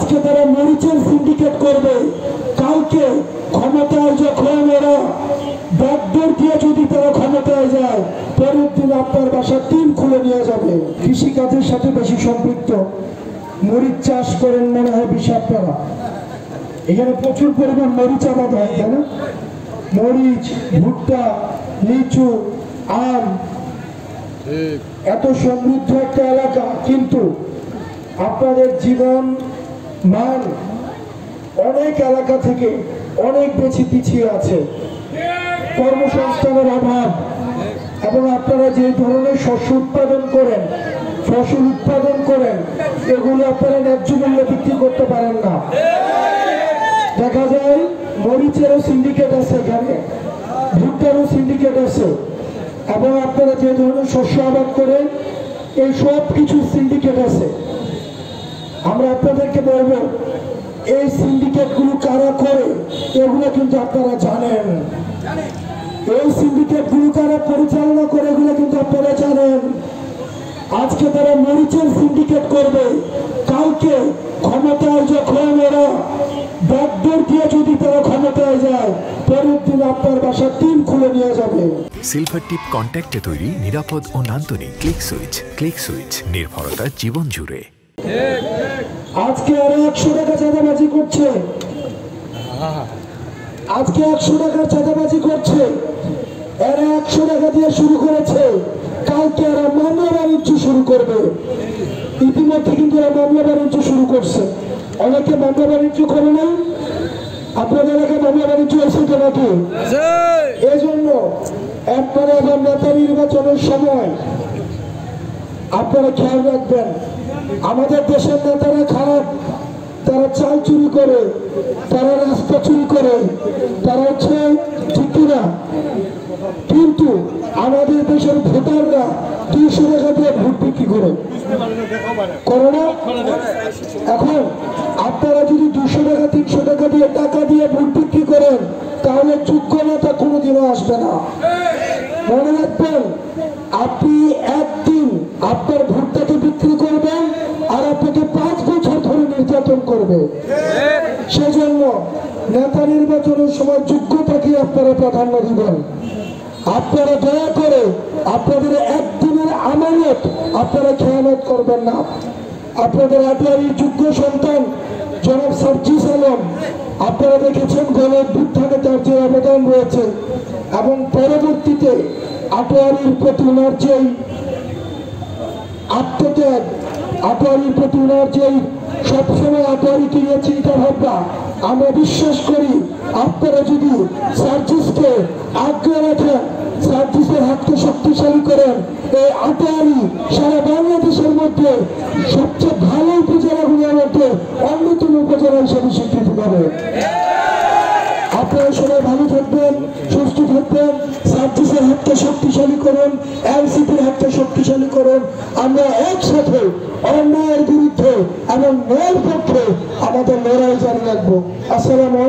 আজকে তারা মরিচের সিন্ডিকেট করবে, কালকে ক্ষমতায় যখন এরা ব্যাকডোর দিয়ে যদি তারা ক্ষমতায় যায়, পরের দিন আপনার বাসার টিম খুলে নিয়ে যাবে। কৃষিকাজের সাথে বেশি সম্পৃক্ত মরিচ চাষ করেন মনে হয় বেশি আপনারা। এখানে প্রচুর পরিমাণ মরিচ আবাদ হয়, তাই না? মরিচ, ভুট্টা, লিচু, আম, এত সমৃদ্ধ একটা এলাকা, কিন্তু আপনাদের জীবন মান অনেক এলাকা থেকে অনেক বেশি পিছিয়ে আছে। কর্মসংস্থানের অভাব, এবং আপনারা যে ধরনের শস্য উৎপাদন করেন, ফসল উৎপাদন করেন, এগুলো আপনারা ন্যায্য মূল্যে বিক্রি করতে পারেন না। দেখা যায় মরিচেরও সিন্ডিকেট আছে, এখানে ভুট্টারও সিন্ডিকেট আছে, এবং আপনারা যে ধরনের শস্য আবাদ করেন এই সব কিছু সিন্ডিকেট আছে। আমরা আপনাদেরকে বলবো এই সিন্ডিকেট গুলো কারা করে এগুলো কিন্তু আপনারা জানেন। এই সিন্ডিকেট গুলো কারা পরিচালনা করে এগুলো কিন্তু আপনারা জানেন। আজকে তারা মরিচের সিন্ডিকেট করবে, কালকে ক্ষমতায় যখন এরা ব্যাকডোর দিয়ে যদি তারা ক্ষমতায় যায়, পরের দিন আপনার বাসার টিম খুলে নিয়ে যাবে। সিলভার টিপ কন্ট্যাক্টে তৈরি নিরাপদ ও নান্দনিক ক্লিক সুইচ নির্ভরতা জীবন জুড়ে। আজকে আরো 100 টাকা চাঁদাবাজি করছে, আজকে 100 টাকার চাঁদাবাজি করছে। এরা 100 টাকা দিয়ে শুরু করেছে, কালকে এরা মামলা বাণিজ্য শুরু করবে। ইতিমধ্যে কিন্তু এরা মামলা বাণিজ্য শুরু করছে। অনেকে মামলা বাণিজ্য করে না, আপনাদের এলাকায় মামলা বাণিজ্য আছে তো নাকি? এই জন্য আপনারা এবার নেতা নির্বাচনের সময় আপনারা খেয়াল রাখবেন, আমাদের দেশের নেতারা খারাপ, তারা চাল চুরি করে, তারা রাস্তা চুরি করে, তারা হচ্ছে ঠিক না, কিন্তু আমাদের দেশের ভোটাররা 200 টাকা দিয়ে ভোট বিক্রি করে না। এখন আপনারা যদি 200 টাকা 300 টাকা দিয়ে ভোট বিক্রি করেন, তাহলে যোগ্য নেতা কোনোদিনও আসবে না। মনে রাখবেন, আপনি একদিন আপনার ভোটটাকে বিক্রি করবেন আর আপনাকে 5 বছর ধরে নির্যাতন করবে। সেজন্য নেতা নির্বাচনের সময় যোগ্যতাকে আপনারা প্রাধান্য দিবেন। আপনারা দয়া করে আপনাদের একদিনের আমানত আপনারা খেয়ানত করবেন না। আপনাদের আটোয়ারির যোগ্য সন্তান জনাব সার্জিস আলম, আপনারা দেখেছেন গণঅভ্যুত্থানে তার যে অবদান রয়েছে, এবং পরবর্তীতে আটোয়ারির প্রতি ওনার যেই আত্মত্যাগ, আটোয়ারির প্রতি ওনার যেই সবসময় আটোয়ারিকে নিয়ে চিন্তা ভাবনা, আমরা বিশ্বাস করি আপনারা যদি সার্জিসকে আগ্রহ রাখেন, সার্জিসের হাতকে শক্তিশালী করেন, এই আটোয়ারি সারা বাংলাদেশের মধ্যে সবচেয়ে ভালো উপজেলাগুলোর মধ্যে অন্যতম উপজেলা হিসেবে স্বীকৃতি পাবে। আপনারা সবাই ভালো থাকবেন, সুস্থ থাকবেন, সার্জিসের হাতকে শক্তিশালী করুন, এনসিপির হাতকে শক্তিশালী করুন। আমরা একসাথে অন্যায়ের বিরুদ্ধে এবং ন্যায়ের পক্ষে আমাদের লড়াই জারি রাখবো। আসসালামু আলাইকুম।